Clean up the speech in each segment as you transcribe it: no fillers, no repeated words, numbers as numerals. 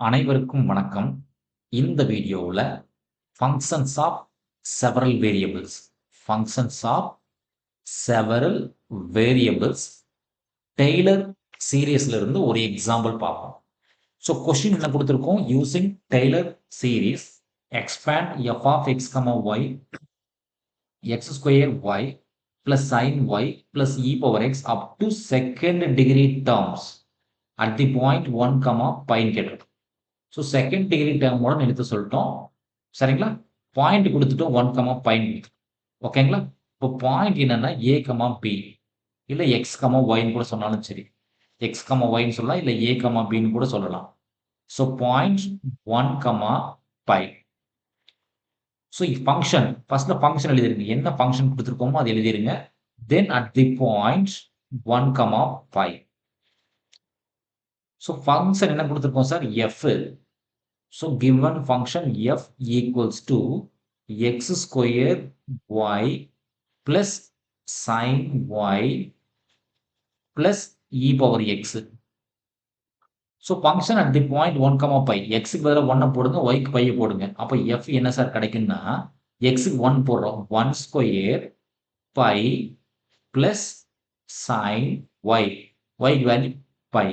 அனைவருக்கும் வணக்கம். இந்த வீடியோவுல functions of several variables functions of several variables Taylor சீரிஸ்ல இருந்து ஒரு எக்ஸாம்பிள் பார்ப்போம். ஸோ கொஸ்டின் என்ன கொடுத்துருக்கோம்? Using Taylor series expand F of X comma Y X square Y plus sine Y plus E power X up to second degree terms at the point 1, பைன்னு கேட்டிருக்கோம். So second degree டேர்மோட நிறுத்த சொல்லிட்டோம். சரிங்களா? Point கொடுத்துட்டோம் 1, பைன்னு. ஓகேங்களா? இப்போ point என்னன்னா ஏ comma B இல்லை எக்ஸ் கமா ஒய்ன்னு கூட சொன்னாலும் சரி. எக்ஸ் கமா ஒய்ன்னு சொல்லலாம், இல்லை ஏ கமா பின்னு கூட சொல்லலாம். So point 1, pi. So function ஃபர்ஸ்ட்ல ஃபங்க்ஷன் எழுதிருங்க. என்ன ஃபங்க்ஷன் கொடுத்துருக்கோமோ அது எழுதிருங்க. Then at the point 1, pi. So function என்ன கொடுத்துருக்கோம் sir? F. So given function f equals to x square y plus sin y plus e power x. So function at the point 1, pi. x க்கு பதிலா 1 போடுங்க, y க்கு pi போடுங்க. அப்ப f என்ன sir கிடைக்கும்னா x க்கு 1 போடுறோம். 1 square pi plus sin y. y க்கு value pi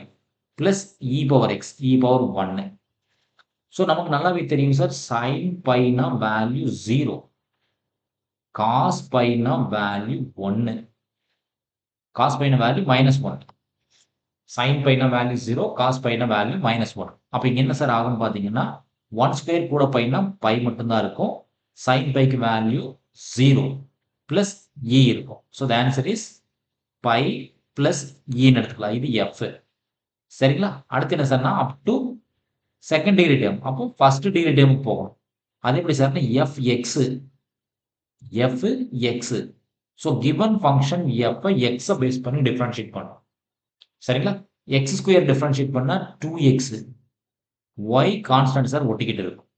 plus e power x. e power 1. So நமக்கு நல்லாவே தெரியும் சார், சைன் பைனா வேல்யூ 0, காஸ் பைனா வேல்யூ 1, காஸ் பைனா வேல்யூ -1, சைன் பைனா வேல்யூ 0, காஸ் பைனா வேல்யூ -1. அப்போ இங்கே என்ன சார் ஆகும்னு பார்த்தீங்கன்னா 1 ஸ்கொயர் கூட பைனா பை மட்டும்தான் இருக்கும். சைன் பைக்கு வேல்யூ 0 பிளஸ் இ இருக்கும். So the answer is pi plus இன்னு எடுத்துக்கலாம். இது எஃப். சரிங்களா? அடுத்து என்ன சார்னா up to second degree term. அப்போ ஃபர்ஸ்ட் டிகிரி டேர்முக்கு போகணும். அது எப்படி சார்னா F X. So given function F எக்ஸை பேஸ் பண்ணி டிஃபரன்ஷியேட் பண்ணணும். சரிங்களா? எக்ஸ் ஸ்கொயர் டிஃபரன்ஷியேட் பண்ணா 2x. ஒய் கான்ஸ்டன்ட் சார் ஒட்டிக்கிட்டு இருக்கும்.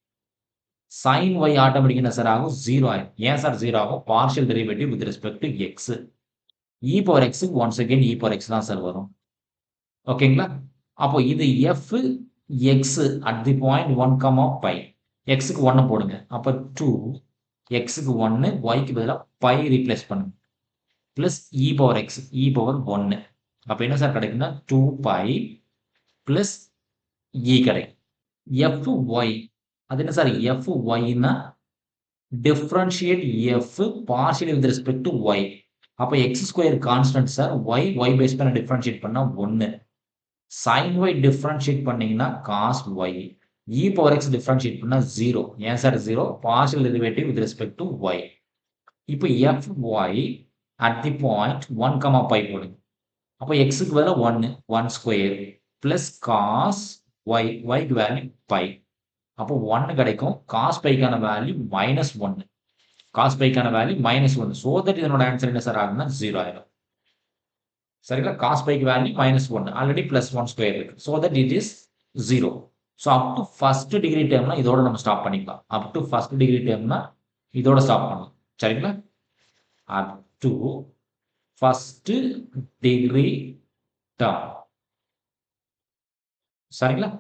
சைன் ஒய் ஆட்டோமேட்டிக் என்ன சார் ஆகும்? 0 ஆகும். ஏன் சார் 0 ஆகும்? Partial derivative with respect to x. E power x once again e power x தான் சார் வரும். ஓகேங்களா? அப்போ இது f x at the point 1, pi. எக்ஸுக்கு 1 போடுங்க. அப்போ 2, எக்ஸுக்கு 1, ஒய்க்கு பதிலாக பை ரீப்ளேஸ் பண்ணுங்க. பிளஸ் இ பவர் எக்ஸ், இ பவர் 1. அப்போ என்ன சார் கிடைக்குன்னா 2 பை பிளஸ் இ கிடைக்கும். எஃப் ஒய், அது என்ன சார்? எஃப் ஒய்னா differentiate F partial with respect to Y. அப்போ X square constant sir, Y base பண்ண டிஃபரன்ஷியேட் பண்ணா 1. sin y டிஃபரன்ஷியேட் பண்ணீங்கன்னா cos y. e power x differentiate பண்ணா 0. ஏன் sir 0? Partial derivative with respect to y. இப்போ fy at the point 1, pi போடுங்க. அப்போ x க்கு பதிலா 1 square plus cos y, y க்கு வேல்யூ பை. அப்போ 1 கிடைக்கும். cos பைக்கான வேல்யூ -1. cos பைக்கான வேல்யூ -1. ஸோ தட் இதனோட ஆன்சர் என்ன சார் ஆகுதுன்னா 0 ஆயிடும். சரிங்களா? காஸ் பைக்கு வேல்யூ -1, ஆல்ரெடி +1 ஸ்கொயர் இருக்கு. So that it is 0. So up to first degree டேர்ம்னா இதோட நம்ம ஸ்டாப் பண்ணிக்கலாம். அப் டு ஃபர்ஸ்ட் டிகிரி டேர்ம்னா இதோட ஸ்டாப் பண்ணலாம். சரிங்களா? Up to first degree term. சரிங்களா?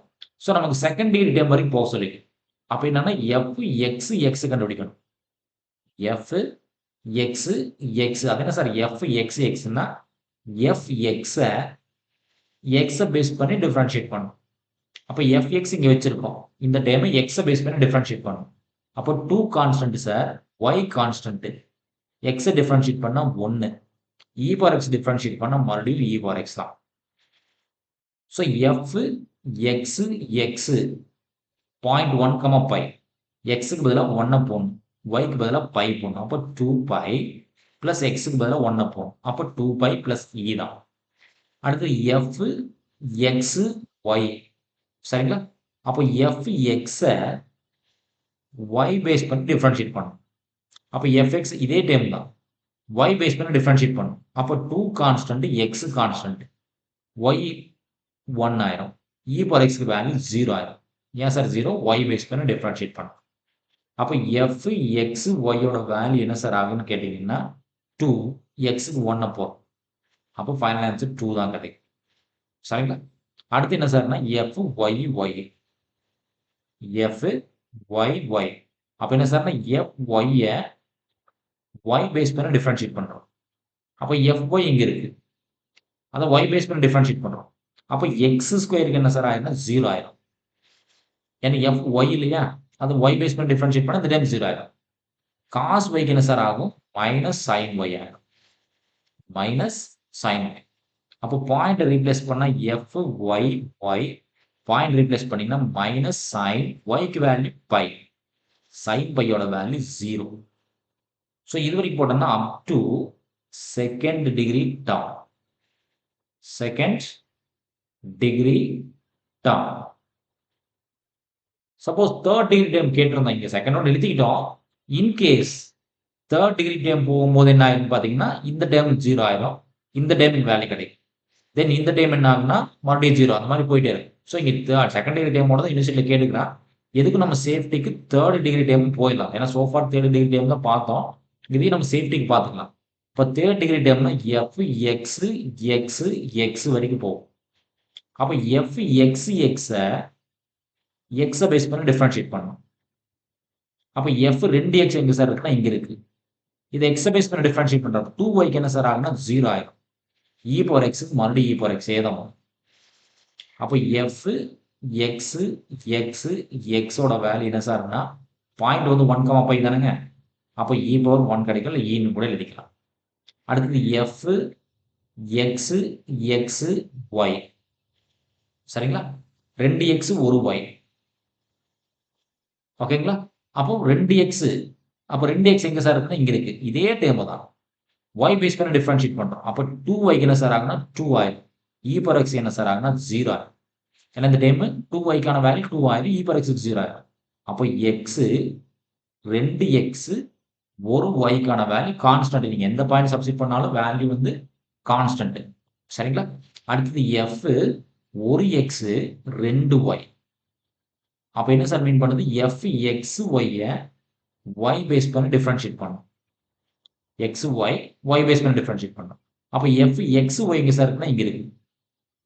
ஸோ நமக்கு செகண்ட் டிகிரி டேர்ம் வரைக்கும் போக சொல்லிருக்கு. அப்போ என்னன்னா எஃப் எக்ஸ் கண்டுபிடிக்கணும். எஃப் எக்ஸ் அது என்ன சார்? எஃப் எக்ஸ்னா எஃப் எக்ஸை பேஸ் பண்ணி டிஃபரன்ஷியேட் பண்ணும். அப்போ எஃப் எக்ஸ் இங்கே வச்சிருக்கோம். இந்த டைமை எக்ஸை பேஸ் பண்ணி டிஃபரன்ஷியேட் பண்ணும். அப்போ 2 கான்ஸ்டன்ட் சார், ஒய் கான்ஸ்டன்ட். எக்ஸை டிஃபரன்ஷியேட் பண்ணா 1, இ பவர் எக்ஸ் டிஃபரன்ஷியேட் பண்ணா மறுபடியும் இ பவர் எக்ஸ் தான். So f x point 1, pi. எக்ஸுக்கு பதிலாக 1 போடணும், ஒய்க்கு பதிலாக பை போடணும். அப்போ 2 பை பிளஸ் எக்ஸுக்கு பதிலாக 1 போடணும். அப்போ 2 பை பிளஸ் இ தான். அடுத்து எஃப் எக்ஸ் ஒய். சரிங்களா? அப்போ எஃப் எக்ஸை ஒய் பேஸ் பண்ணி டிஃபரன்ஷியேட் பண்ணணும். அப்போ எஃப் எக்ஸ் இதே டைம் தான், ஒய் பேஸ் பண்ணி டிஃபரன்ஷியேட் பண்ணணும். அப்போ 2 கான்ஸ்டன்ட் எக்ஸ் கான்ஸ்டன்ட், ஒய் 1 ஆயிரும். இ பவர் எக்ஸ்க்கு வேல்யூ 0 ஆயிரும். ஏன் சார் 0? ஒய் பேஸ் பண்ணி டிஃபரன்ஷியேட் பண்ணணும். அப்போ எஃப் எக்ஸ் ஒய்யோட வேல்யூ என்ன சார் ஆகுன்னு கேட்டீங்கன்னா 2, எக்ஸுக்கு 1 போகும். அப்போ ஃபைனல் ஆன்சர் 2 தான் கிடைக்கும். சரிங்களா? அடுத்து என்ன சார்னா F Y. F Y Y. அப்போ என்ன சார்னா எஃப் ஒய்யை ஒய் பேஸ் பண்ணி டிஃபரன்ஷியேட் பண்ணுறோம். அப்போ எஃப் ஒய் இங்கே இருக்குது, அதை ஒய் பேஸ் பண்ணி டிஃபரன்ஷியேட் பண்ணுறோம். அப்போ எக்ஸ் ஸ்கொயருக்கு என்ன சார் ஆயிரும்னா 0 ஆயிரும். ஏன்னா எஃப் ஒய் இல்லையா, அது ஒய் பேஸ் பண்ணி டிஃபரன்ஷியேட் பண்ணால் இந்த டைம் 0 ஆயிரும். காஸ் ஒய்க்கு என்ன சார் ஆகும், மைனஸ் சைன் ஒய் ஆயிரும். Minus sine Y. அப்போ பாயிண்ட் ரீப்ளேஸ் பண்ணால் F Y Y, point replace பண்ணிங்கன்னா மைனஸ் சைன் ஒய்க்கு வேல்யூ பை, சைன் பையோட வேல்யூ 0. ஸோ இது வரைக்கும் போட்டோம்னா up to second degree term, second degree term. Suppose third degree term கேட்டிருந்தோம், இங்கே செகண்ட் ஒன் எழுதிக்கிட்டோம். இன்கேஸ் தேர்ட் டிகிரி டேர்ம் போகும்போது என்ன ஆயிரும் பார்த்தீங்கன்னா இந்த டேர்ம் 0 ஆயிரும், இந்த டேர்முக்கு வேல்யூ கிடைக்கும். தென் இந்த டைம் என்ன ஆகுனா மறுபடியும் 0, அந்த மாதிரி போயிட்டே இருக்கும். ஸோ இங்கே செகண்ட் டிகிரி டைமோட தான் யூனிவர்சிட்டியில் கேட்டுக்கிறான். எதுக்கு நம்ம சேஃப்டிக்கு தேர்ட் டிகிரி டைம் போயிடலாம், ஏன்னா சோஃபார் தேர்ட் டிகிரி டைம் தான் பார்த்தோம், இதையும் நம்ம சேஃப்டிக்கு பார்த்துக்கலாம். இப்போ தேர்ட் டிகிரி டைம்னா எஃப் எக்ஸ் எக்ஸ் எக்ஸ் வரைக்கும் போகும். அப்போ எஃப் எக்ஸ் எக்ஸை எக்ஸை பேஸ் பண்ணி டிஃபரன்ஷியேட் பண்ணணும். அப்போ எஃப் 2x எங்கே சார் இருக்குன்னா இங்கே இருக்கு, இதை எக்ஸை பேஸ் பண்ணி டிஃபரன்ஷியேட் பண்ணுறோம். 2yக்கு என்ன சார் ஆகுனா 0 ஆயிரும். e பவர் எக்ஸுக்கு மறுபடியும் e பவர் எக்ஸ் ஏதம். அப்போ எஃப் எக்ஸ் எக்ஸ் எக்ஸோட வேல்யூ என்ன சார்னா பாயிண்ட் வந்து 1,5 தானேங்க. அப்போ e பவர் 1 கிடைக்கல, ஈன்னு கூட எழுதிக்கலாம். அடுத்தது எஃப் எக்ஸ் எக்ஸ் ஒய், சரிங்களா, 2x 1y, ஓகேங்களா. அப்போ 2x, அப்போ 2x எங்க சார் இருக்குன்னா இங்க இருக்கு, இதே டேர்ம் தான் y பேஸ் பண்ணி டிஃபரன்ஷியேட் பண்றோம். அப்போ 2y என்ன சார் ஆகுனா 2 ஆயிரும், e பவர் x என்ன சார் ஆகுனா 0 ஆயிரும். ஏன்னா இந்த டைம் 2yக்கான வேல்யூ 2 ஆயிரும், e பவர் x 0 ஆயிரும். அப்போ x 2x 1yக்கான வேல்யூ கான்ஸ்டன்ட். நீங்க எந்த பாயிண்ட் சப்ஸ்டிட் பண்ணாலும் வேல்யூ வந்து கான்ஸ்டன்ட், சரிங்களா. அடுத்தது f 1x 2y. அப்போ என்ன சார் மீன் பண்ணுது, f x y y base பண்ணி டிஃபரன்ஷியேட் பண்ணும், x y y பேஸ் பண்ணி டிஃபரன்ஷியேட் பண்ணும். அப்போ f x y எங்க சார் இருக்குன்னா இங்க இருக்கு,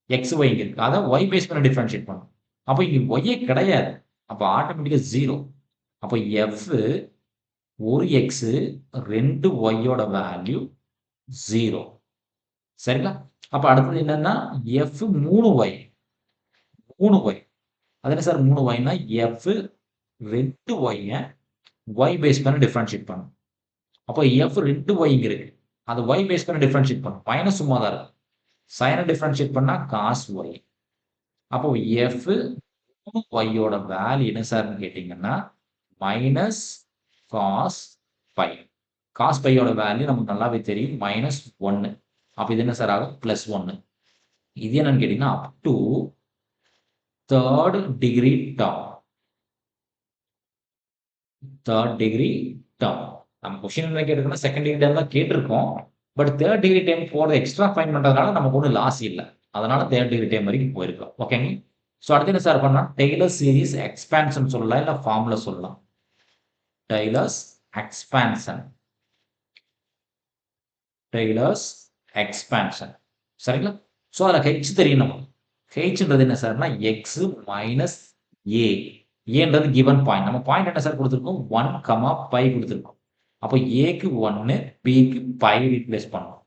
x y இங்க இருக்கு, அதை y பேஸ் பண்ணி டிஃபரன்ஷியேட் பண்ணும். அப்போ இங்க y கிடையாது, அப்போ ஆட்டோமேட்டிக்கா 0. அப்போ f 1x 2yயோட வேல்யூ 0, சரிங்களா. அப்போ அடுத்தது என்னன்னா f 3y, 3y, அது என்ன சார் 3yனா f 2y y பேஸ் பண்ணி டிஃபரன்ஷியேட் பண்ணும். அப்போ f 2y இங்க இருக்கு, அது y பேஸ் பண்ணி டிஃபரன்ஷியேட் பண்ணும், மைனஸ் சும்மா தான் இருக்கு, சைனை டிஃபரன்ஷியேட் பண்ணா காஸ் y. அப்போ f 3yயோட வேல்யூ என்ன சார்னு கேட்டீங்கன்னா மைனஸ் காஸ் பை. காஸ் பையோட வேல்யூ நமக்கு நல்லாவே தெரியும், -1. அப்போ இது என்ன சார் ஆகும், +1. இது என்னன்னு கேட்டீங்கன்னா up to third degree term, third degree term. நம்ம கொஸ்டின் என்ன கேட்டிருக்கோம்னா செகண்ட் டிகிரி டேர்ம் தான் கேட்டிருக்கோம், பட் தேர்ட் டிகிரி டைம் போகிறது எக்ஸ்ட்ரா ஃபைன் பண்ணுறதுனால நமக்கு ஒன்றும் லாஸ் இல்லை, அதனால தேர்ட் டிகிரி டைம் வரைக்கும் போயிருக்கோம், ஓகேங்க. ஸோ அடுத்து என்ன சார் பண்ணலாம், டெய்லர் சீரிஸ் எக்ஸ்பான்ஷன் சொல்லலாம், இல்லை ஃபார்முலா சொல்லலாம். டெய்லர்ஸ் எக்ஸ்பான்ஷன், டெய்லர்ஸ் எக்ஸ்பான்ஷன், சரிங்களா. ஸோ அதில் ஹெச் தெரியும் நமக்கு. ஹெச்ன்றது என்ன சார்னா எக்ஸ் மைனஸ் ஏ, ஏன்றது கிவன் பாயிண்ட். நம்ம பாயிண்ட் என்ன சார் கொடுத்துருக்கோம், 1, பை கொடுத்துருக்கோம். அப்போ ஏக்கு 1, பிக்கு பை ரீப்ளேஸ் பண்ணணும்.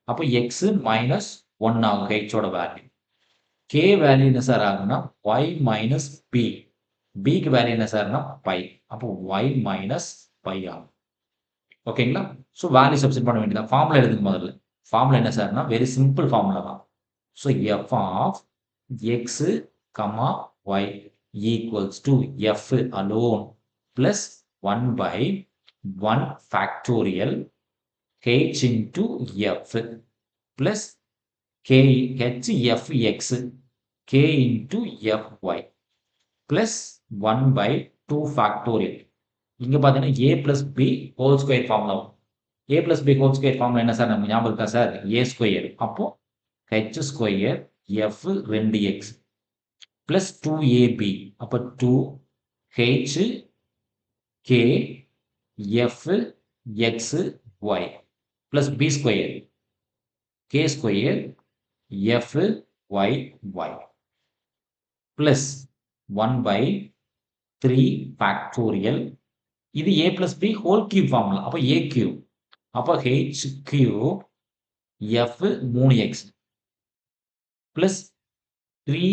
அப்போ எக்ஸ் -1 ஆகும் ஹெச்சோட வேல்யூ. கே வேல்யூ என்ன சார் ஆகும்னா y மைனஸ் பி, பிக்கு வேல்யூ என்ன சார்னா பை, அப்போ y மைனஸ் பை ஆகும், ஓகேங்களா. ஸோ வேல்யூ சப்ஸ்டிட் பண்ண வேண்டியதான். ஃபார்முலா எழுதுங்க முதல்ல. ஃபார்முலா என்ன சார்னா வெரி சிம்பிள் ஃபார்முலா தான். So F of X comma Y equals to F alone plus 1/1 factorial H into F plus K H F X K into F Y plus 1/2 factorial. இங்கே பார்த்தீங்கன்னா A plus B whole square formula. A plus B whole square formula என்ன sir நமக்கு ஞாபகம் இருக்கா sir, A square. அப்போ H square F 2x plus 2ab, அப்போ 2h k f x y plus b square k square f y y plus 1/2 3 factorial. இது a plus b whole cube formula. அப்ப a cube. அப்ப h cube f 3x plus 3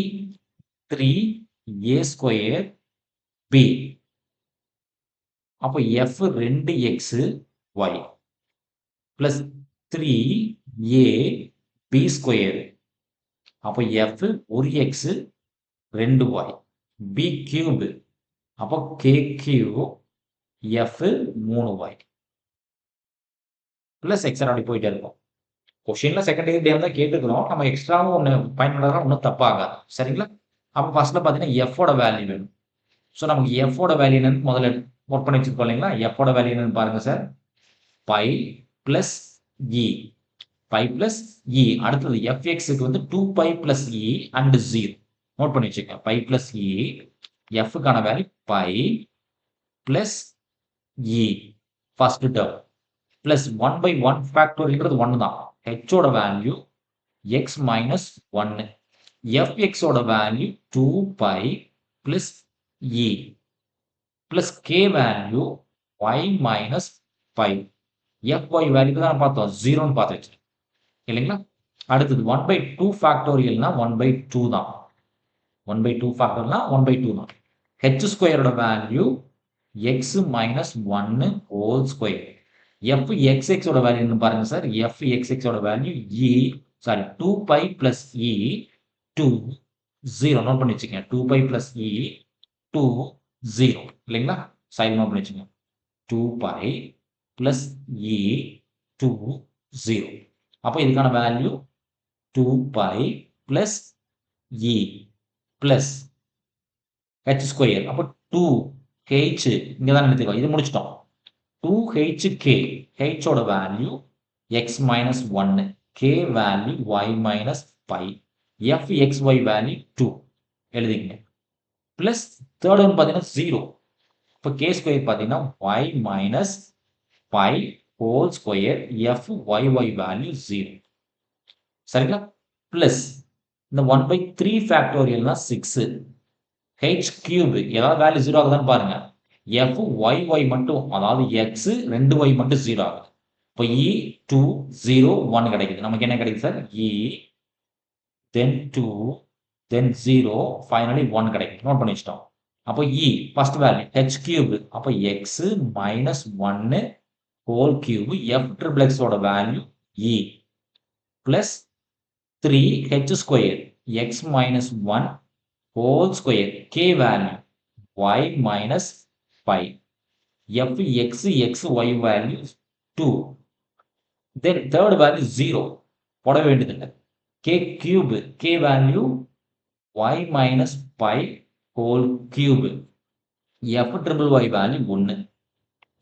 3 a square b. அப்ப f 2x y plus 3a b square. அப்ப f 1x 2y b cube. அப்போ k cube f 3y plus extra அப்படி போயிட்டே இருக்கும். கொஸ்டின்ல second degree தான் கேட்டுக்கிறோம். நம்ம எக்ஸ்ட்ராவும் ஒன்று பயன்படுறதா ஒன்றும் தப்பாகாது. சரிங்களா? அப்போ ஃபர்ஸ்ட்ல பார்த்தீங்கன்னா எஃபோட வேல்யூ வேணும். ஸோ நமக்கு எஃபோட வேல்யூ என்னன்னு முதல்ல ஒர்க் பண்ணி வச்சிருக்கோம் இல்லைங்களா? எஃபோட வேல்யூ என்னன்னு பாருங்க sir. Pi plus e. Pi plus e. அடுத்தது எஃப்எக்ஸுக்கு வந்து 2π பிளஸ் இ அண்ட் 0. நோட் பண்ணி வச்சுக்கோங்க. Pi plus e. எஃப்க்கான value pi plus e first term plus 1/1 ஃபேக்டோரியல்ன்றது 1 தான். ஹெச்சோட வேல்யூ எக்ஸ் மைனஸ் 1. எஃப்எக்ஸோட value 2π plus e plus K value y minus 5. fy value தான் பார்த்தோம் 0ன்னு பார்த்து வச்சு இல்லைங்களா? அடுத்தது 1/2 ஃபேக்டோரியல்னா 1/2 தான். 1/2 ஃபேக்டோரியல்னா 1/2 தான். ஹெச் ஸ்கொயரோட value X minus 1 whole square. F எக்ஸ்எக்ஸோட வேல்யூ என்ன பாருங்க சார். எஃப் எக்ஸ்எக்ஸோட value e sorry 2π plus e 2 0. Note பண்ணி வச்சுக்கோங்க. 2π பிளஸ் இ 2 0 இல்லைங்களா? சைடு நோட் பண்ணி வச்சுக்கோங்க. 2π பிளஸ் இ 2 0. அப்போ இதுக்கான value 2π plus e plus H square. அப்போ 2 ஹெச் இங்கே தான் நிறுத்திக்கலாம். இது முடிச்சிட்டோம். 2hk. ஹோட value x minus 1. k value y minus 5. fxy value 2 எழுதிங்க. பிளஸ் தேர்ட் ஒன் பார்த்தீங்கன்னா 0. இப்போ k ஸ்கொயர் பார்த்தீங்கன்னா y minus 5 whole square fyy value 0. சரிங்களா? பிளஸ் இந்த 1/3 ஃபேக்டோரியல்னா 6. h கியூப் ஏதாவது வேல்யூ 0 ஆகுதான்னு பாருங்க. fyy மட்டும் அதாவது x 2y மட்டும் 0 ஆகுது. இப்போ e 2 0 1 கிடைக்குது. நமக்கு என்ன கிடைக்குது sir? e then 2 then 0 finally 1 கிடைக்குது. நோட் பண்ணி வச்சிட்டோம். அப்போ e first value h cube. அப்போ x minus 1 whole cube f triple x ஓட value e plus 3 h square x minus 1 whole square k value y minus 5. fxy value 2. Then third value 0. போட வேண்டியதில்லை. k cube k value y minus 5 whole cube. f triple y value 1.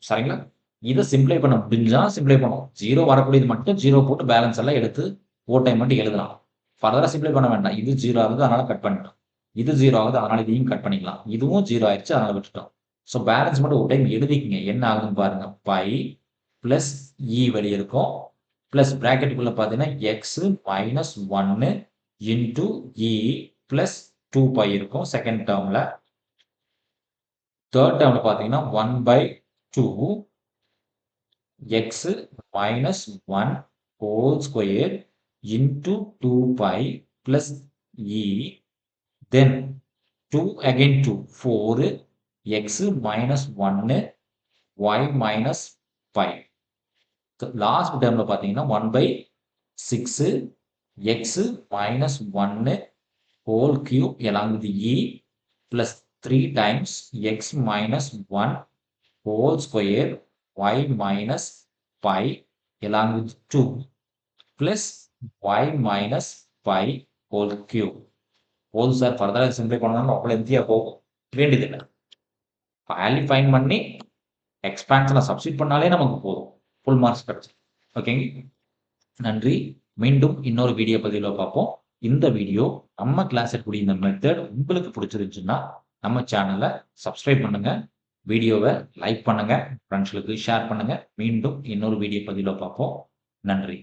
சரிங்களா? இதை சிம்பிளை பண்ண முடிஞ்சா சிம்பிளை பண்ணும். 0 வரக்கூடியது மட்டும் 0 போட்டு பேலன்ஸ் எல்லாம் எடுத்து ஓட்டை மட்டும் எழுதலாம். ஃபர்தரா சிம்பிளை பண்ண வேண்டாம். இது 0 ஆகுது அதனால கட் பண்ணிட்டோம். இது 0 ஆகுது அதனால இதையும் கட் பண்ணிக்கலாம். இதுவும் 0 ஆயிடுச்சு அதனால விட்டுட்டோம். ஸோ பேலன்ஸ் மட்டும் ஒரு டைம் எழுதிக்கிங்க. என்ன ஆகுதுன்னு பாருங்க. பை பிளஸ் இ வெளியே இருக்கும். பிளஸ் பிராக்கெட்டுக்குள்ள பார்த்தீங்கன்னா X minus 1 into e plus 2π இருக்கும் செகண்ட் டேர்ம்ல. தேர்ட் டேர்ம்ல பார்த்தீங்கன்னா 1/2 X minus 1 whole square into 2π plus e then 2 again 2 4 x minus 1 y minus 5. Last டேர்ம்ல பார்த்தீங்கன்னா 1/6 x minus 1 whole cube along with e plus 3 times x minus 1 whole square y minus 5 along with 2 plus y minus 5 whole cube. போதும் sir. ஃபர்தராக சிம்பிளை பண்ணாலும் அவ்வளோ எந்தியா போகும். வேண்டியதில்லை. Value fine பண்ணி எக்ஸ்பான்ஷனை substitute பண்ணாலே நமக்கு போதும். ஃபுல் மார்க்ஸ் கிடைச்சு. ஓகேங்க. நன்றி. மீண்டும் இன்னொரு வீடியோ பதிவில் பார்ப்போம். இந்த வீடியோ நம்ம கிளாஸ் எடுக்கக்கூடிய இந்த மெத்தட் உங்களுக்கு பிடிச்சிருந்துச்சுன்னா நம்ம சேனலை சப்ஸ்கிரைப் பண்ணுங்க. வீடியோவை லைக் பண்ணுங்க. ஃப்ரெண்ட்ஸ்களுக்கு ஷேர் பண்ணுங்க. மீண்டும் இன்னொரு வீடியோ பதிவில் பார்ப்போம். நன்றி.